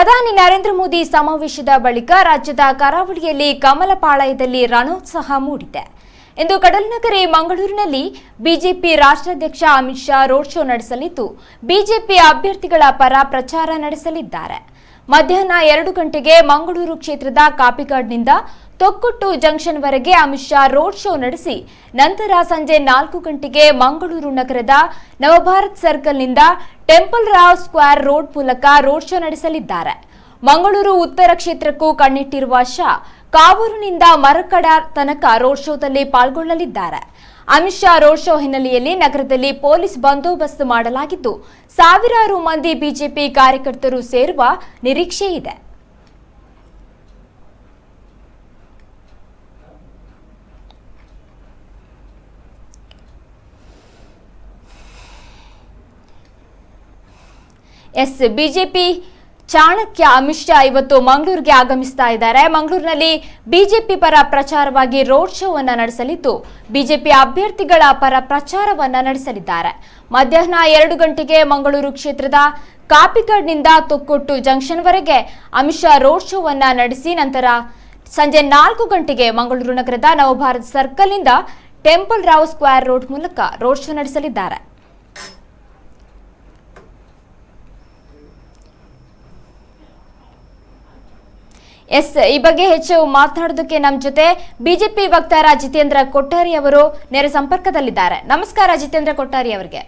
ಪ್ರಧಾನಿ ನರೇಂದ್ರ ಮೋದಿ ಸಮಾವೇಶದ ಬಳಿಕ ರಾಜ್ಯದ ಕರಾವಳಿಯಲ್ಲಿ ಕಮಲಪಾಳಯದಲ್ಲಿ ರಣೋತ್ಸಾಹ ಮೂಡಿದೆ. ಇಂದು ಕಡಲನಗರಿ ಮಂಗಳೂರಿನಲ್ಲಿ ಬಿಜೆಪಿ ರಾಷ್ಟ್ರಾಧ್ಯಕ್ಷ ಅಮಿತ್ ಶಾ ರೋಡ್ ಶೋ ನಡೆಸಲಿದ್ದು ಬಿಜೆಪಿ ಅಭ್ಯರ್ಥಿಗಳ ಪರ ಪ್ರಚಾರ ನಡೆಸಲಿದ್ದಾರೆ. ಮಧ್ಯಾಹ್ನ 2 ಗಂಟೆಗೆ ಮಂಗಳೂರು ಕ್ಷೇತ್ರದ ಕಾಪಿಕಾಡ್ನಿಂದ ತೊಕ್ಕೊಟ್ಟು ಜಂಕ್ಷನ್ ವರೆಗೆ ಅಮಿತ್ ಶಾ ರೋಡ್ ಶೋ ನಡೆಸಿ ನಂತರ ಸಂಜೆ 4 ಗಂಟೆಗೆ ಮಂಗಳೂರು ನಗರದ ನವಭಾರತ್ ಸರ್ಕಲ್ನಿಂದ ಟೆಂಪಲ್ ರಾವ್ ಸ್ಕ್ವೇರ್ ರೋಡ್ ಮೂಲಕ ರೋಡ್ ಶೋ ನಡೆಸಲಿದ್ದಾರೆ. ಮಂಗಳೂರು ಉತ್ತರ ಕ್ಷೇತ್ರಕ್ಕೂ ಕಣ್ಣಿಟ್ಟಿರುವ ಶಾ ಕಾವೂರಿನಿಂದ ಮರಕಡ ತನಕ ರೋಡ್ ಶೋದಲ್ಲಿ ಪಾಲ್ಗೊಳ್ಳಲಿದ್ದಾರೆ. ಅಮಿತ್ ಶಾ ರೋಡ್ ಶೋ ಹಿನ್ನೆಲೆಯಲ್ಲಿ ನಗರದಲ್ಲಿ ಪೊಲೀಸ್ ಬಂದೋಬಸ್ತ್ ಮಾಡಲಾಗಿದ್ದು ಸಾವಿರಾರು ಮಂದಿ ಬಿಜೆಪಿ ಕಾರ್ಯಕರ್ತರು ಸೇರುವ ನಿರೀಕ್ಷೆ ಇದೆ. ಬಿಜೆಪಿ ಚಾಣಕ್ಯ ಅಮಿತ್ ಶಾ ಇವತ್ತು ಮಂಗಳೂರಿಗೆ ಆಗಮಿಸ್ತಾ ಇದ್ದಾರೆ. ಮಂಗಳೂರಿನಲ್ಲಿ ಬಿಜೆಪಿ ಪರ ಪ್ರಚಾರವಾಗಿ ರೋಡ್ ಶೋ ಅನ್ನು ನಡೆಸಲಿದ್ದು ಬಿಜೆಪಿ ಅಭ್ಯರ್ಥಿಗಳ ಪರ ಪ್ರಚಾರವನ್ನ ನಡೆಸಲಿದ್ದಾರೆ. ಮಧ್ಯಾಹ್ನ 2 ಗಂಟೆಗೆ ಮಂಗಳೂರು ಕ್ಷೇತ್ರದ ಕಾಪಿಕಾಡ್ನಿಂದ ತೊಕ್ಕೊಟ್ಟು ಜಂಕ್ಷನ್ ವರೆಗೆ ಅಮಿತ್ ಶಾ ರೋಡ್ ಶೋ ಅನ್ನ ನಡೆಸಿ ನಂತರ ಸಂಜೆ 4 ಗಂಟೆಗೆ ಮಂಗಳೂರು ನಗರದ ನವಭಾರತ್ ಸರ್ಕಲ್ನಿಂದ ಟೆಂಪಲ್ ರಾವ್ ಸ್ಕ್ವೇರ್ ರೋಡ್ ಮೂಲಕ ರೋಡ್ ಶೋ ನಡೆಸಲಿದ್ದಾರೆ. ಈ ಬಗ್ಗೆ ಹೆಚ್ಚು ಮಾತನಾಡೋದಕ್ಕೆ ನಮ್ಮ ಜೊತೆ ಬಿಜೆಪಿ ವಕ್ತಾರ ಜಿತೇಂದ್ರ ಕೊಠಾರಿ ಅವರು ನೇರ ಸಂಪರ್ಕದಲ್ಲಿದ್ದಾರೆ. ನಮಸ್ಕಾರ ಜಿತೇಂದ್ರ ಕೊಠಾರಿ ಅವರಿಗೆ.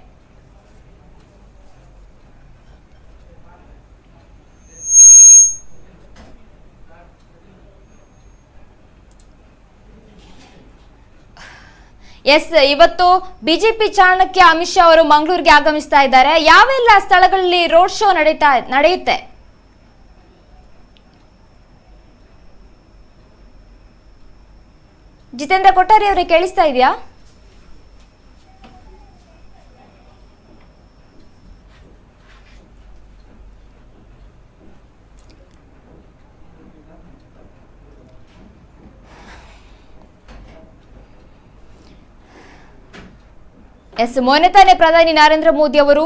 ಇವತ್ತು ಬಿಜೆಪಿ ಚಾಣಕ್ಯ ಅಮಿತ್ ಶಾ ಅವರು ಮಂಗಳೂರಿಗೆ ಆಗಮಿಸ್ತಾ ಇದ್ದಾರೆ. ಯಾವೆಲ್ಲ ಸ್ಥಳಗಳಲ್ಲಿ ರೋಡ್ ಶೋ ನಡೆಯುತ್ತೆ? ಜಿತೇಂದ್ರ ಕೊಠಾರಿ ಅವರಿಗೆ ಕೇಳಿಸ್ತಾ ಇದೆಯಾ? ಮೊನ್ನೆ ತಾನೇ ಪ್ರಧಾನಿ ನರೇಂದ್ರ ಮೋದಿ ಅವರು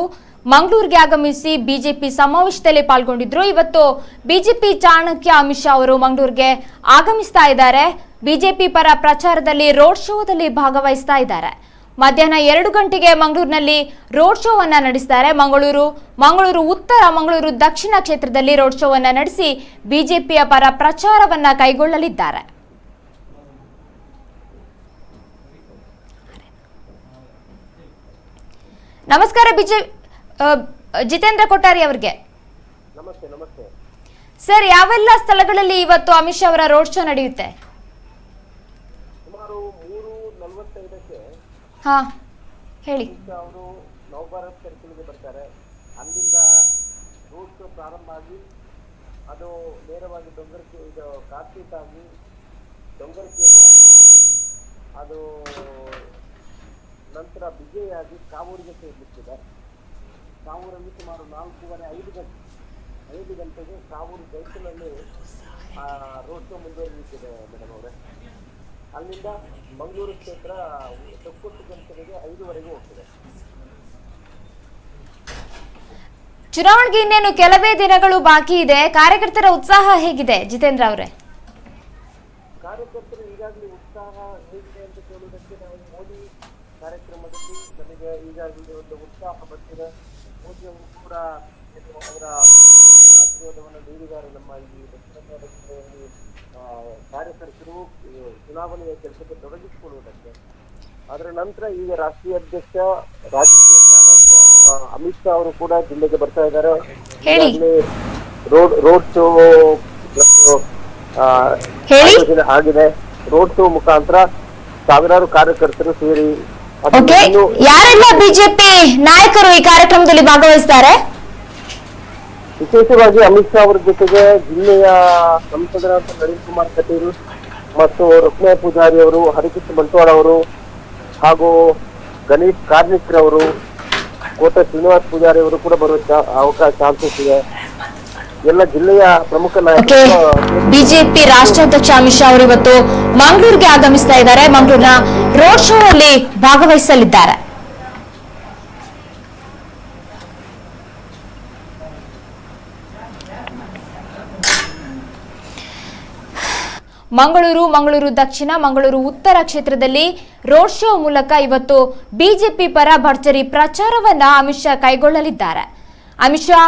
ಮಂಗಳೂರಿಗೆ ಆಗಮಿಸಿ ಬಿಜೆಪಿ ಸಮಾವೇಶದಲ್ಲಿ ಪಾಲ್ಗೊಂಡಿದ್ರು. ಇವತ್ತು ಬಿಜೆಪಿ ಚಾಣಕ್ಯ ಅಮಿತ್ ಶಾ ಅವರು ಮಂಗಳೂರಿಗೆ ಆಗಮಿಸ್ತಾ ಇದ್ದಾರೆ. ಬಿಜೆಪಿ ಪರ ಪ್ರಚಾರದಲ್ಲಿ ರೋಡ್ ಶೋದಲ್ಲಿ ಭಾಗವಹಿಸ್ತಾ ಇದ್ದಾರೆ. ಮಧ್ಯಾಹ್ನ 2 ಗಂಟೆಗೆ ಮಂಗಳೂರಿನಲ್ಲಿ ರೋಡ್ ಶೋ ಅನ್ನ ನಡೆಸ್ತಾರೆ. ಮಂಗಳೂರು ಉತ್ತರ, ಮಂಗಳೂರು ದಕ್ಷಿಣ ಕ್ಷೇತ್ರದಲ್ಲಿ ರೋಡ್ ಶೋ ಅನ್ನ ನಡೆಸಿ ಬಿಜೆಪಿಯ ಪರ ಪ್ರಚಾರವನ್ನ ಕೈಗೊಳ್ಳಲಿದ್ದಾರೆ. ನಮಸ್ಕಾರ ಜಿತೇಂದ್ರ ಕೊಠಾರಿ ಅವರಿಗೆ. ನಮಸ್ತೆ ಸರ್, ಯಾವೆಲ್ಲ ಸ್ಥಳಗಳಲ್ಲಿ ಇವತ್ತು ಅಮಿತ್ ಶಾ ಅವರ ರೋಡ್ ಶೋ ನಡೆಯುತ್ತೆ? ಸುಮಾರು 3:45ಕ್ಕೆ ಹೇಳಿ. ಅವರು ನವಭಾರತ್ ಸರ್ಕಲ್ಗೆ ಬರ್ತಾರೆ. ಅಲ್ಲಿಂದ ರೋಡ್ ಶೋ ಪ್ರಾರಂಭ ಆಗಿ ಅದು ನೇರವಾಗಿ ಕಾರ್ತಿಕಾಗಿ ಡೊಂಗರಕೇರಿಯಾಗಿ ಅದು ನಂತರ ಬಿಜೆಯಾಗಿ ಕಾವೂರಿಗೆ ಸೇರ್ಲಿಕ್ಕಿದೆ. ಕಾವೂರಲ್ಲಿ ಸುಮಾರು 4:45-5 ಗಂಟೆಗೆ ಕಾವೂರು ಜಂಕ್ಷನಲ್ಲಿ ರೋಡ್ ಶೋ ಮುಂದುವರಿಯುತ್ತಿದೆ ಮೇಡಮ್ ಅವರೇ. ಅಲ್ಲಿಂದ ಮಂಗಳೂರು ಕ್ಷೇತ್ರ ತೊಕ್ಕೊಟ್ಟು ಜಂಕ್ಷನ್ಗೆ 5ವರೆಗೂ ಹೋಗ್ತದೆ. ಚುನಾವಣೆಗೆ ಇನ್ನೇನು ಕೆಲವೇ ದಿನಗಳು ಬಾಕಿ ಇದೆ. ಕಾರ್ಯಕರ್ತರ ಉತ್ಸಾಹ ಹೇಗಿದೆ ಜಿತೇಂದ್ರ ಅವರೇ? ಕಾರ್ಯಕರ್ತರು ಈಗಾಗಲೇ ಉತ್ಸಾಹ ಹೇಗಿದೆ ಅಂತ ಕೇಳುವುದಕ್ಕೆ ನಾವು ಮೋದಿ ಕಾರ್ಯಕ್ರಮದಲ್ಲಿ ನಮಗೆ ಈಗಾಗಲೇ ಒಂದು ಉತ್ಸಾಹ ಬಂದಿದೆ. ಮೋದಿ ಅವರು ಕೂಡ ಅವರ ಮಾರ್ಗದರ್ಶನ ಆಶೀರ್ವಾದವನ್ನು ನೀಡಿದ್ದಾರೆ. ನಮ್ಮ ಈ ದಕ್ಷಿಣ ಕನ್ನಡ ಜಿಲ್ಲೆಯಲ್ಲಿ ಕಾರ್ಯಕರ್ತರು ಚುನಾವಣೆಯ ಕೆಲಸಕ್ಕೆ ತೊಡಗಿಸಿಕೊಳ್ಳುವುದಕ್ಕೆ. ಅದರ ನಂತರ ಈಗ ರಾಷ್ಟ್ರೀಯ ಅಧ್ಯಕ್ಷ ರಾಜಕೀಯ ಚಾಣಕ್ಯ ಅಮಿತ್ ಶಾ ಅವರು ಕೂಡ ಜಿಲ್ಲೆಗೆ ಬರ್ತಾ ಇದ್ದಾರೆ. ರೋಡ್ ಶೋ ಆಗಿದೆ. ರೋಡ್ ಶೋ ಮುಖಾಂತರ ಸಾವಿರಾರು ಕಾರ್ಯಕರ್ತರು ಸೇರಿ ಯಾರೆಲ್ಲ ಬಿಜೆಪಿ ನಾಯಕರು ಈ ಕಾರ್ಯಕ್ರಮದಲ್ಲಿ ಭಾಗವಹಿಸುತ್ತಾರೆ? ವಿಶೇಷವಾಗಿ ಅಮಿತ್ ಶಾ ಅವರ ಜೊತೆಗೆ ಜಿಲ್ಲೆಯ ಸಂಸದರಾದ ನಳಿನ್ ಕುಮಾರ್ ಕಟೀಲ್ ಮತ್ತು ರುಕ್ಮಯ್ಯ ಪೂಜಾರಿ ಅವರು, ಹರಿಕೃಷ್ಣ ಬಂಟ್ವಾಳ ಅವರು ಹಾಗೂ ಗಣೇಶ್ ಕಾರ್ಣಿಕ್ ರವರು, ಕೋಟೆ ಶ್ರೀನಿವಾಸ್ ಪೂಜಾರಿ ಅವರು ಕೂಡ ಬರುವ ಚಾನ್ಸಸ್ ಇದೆ. ಎಲ್ಲ ಜಿಲ್ಲೆಯ ಪ್ರಮುಖ ನಾಯಕರು. ಬಿಜೆಪಿ ರಾಷ್ಟ್ರಾಧ್ಯಕ್ಷ ಅಮಿತ್ ಶಾ ಅವರು ಇವತ್ತು ಮಂಗಳೂರಿಗೆ ಆಗಮಿಸ್ತಾ ಇದ್ದಾರೆ. ಮಂಗಳೂರಿನ ರೋಡ್ ಶೋ ಅಲ್ಲಿ ಭಾಗವಹಿಸಲಿದ್ದಾರೆ. ಮಂಗಳೂರು ದಕ್ಷಿಣ, ಮಂಗಳೂರು ಉತ್ತರ ಕ್ಷೇತ್ರದಲ್ಲಿ ರೋಡ್ ಶೋ ಮೂಲಕ ಇವತ್ತು ಬಿಜೆಪಿ ಪರ ಭರ್ಜರಿ ಪ್ರಚಾರವನ್ನ ಅಮಿತ್ ಶಾ ಕೈಗೊಳ್ಳಲಿದ್ದಾರೆ. ಅಮಿತ್ ಶಾ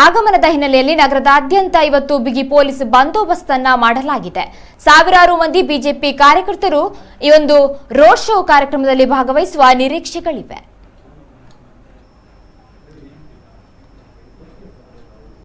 ಆಗಮನದ ಹಿನ್ನೆಲೆಯಲ್ಲಿ ನಗರದಾದ್ಯಂತ ಇವತ್ತು ಬಿಗಿ ಪೊಲೀಸ್ ಬಂದೋಬಸ್ತ್ ಅನ್ನ ಮಾಡಲಾಗಿದೆ. ಸಾವಿರಾರು ಮಂದಿ ಬಿಜೆಪಿ ಕಾರ್ಯಕರ್ತರು ಈ ಒಂದು ರೋಡ್ ಶೋ ಕಾರ್ಯಕ್ರಮದಲ್ಲಿ ಭಾಗವಹಿಸುವ ನಿರೀಕ್ಷೆಗಳಿವೆ.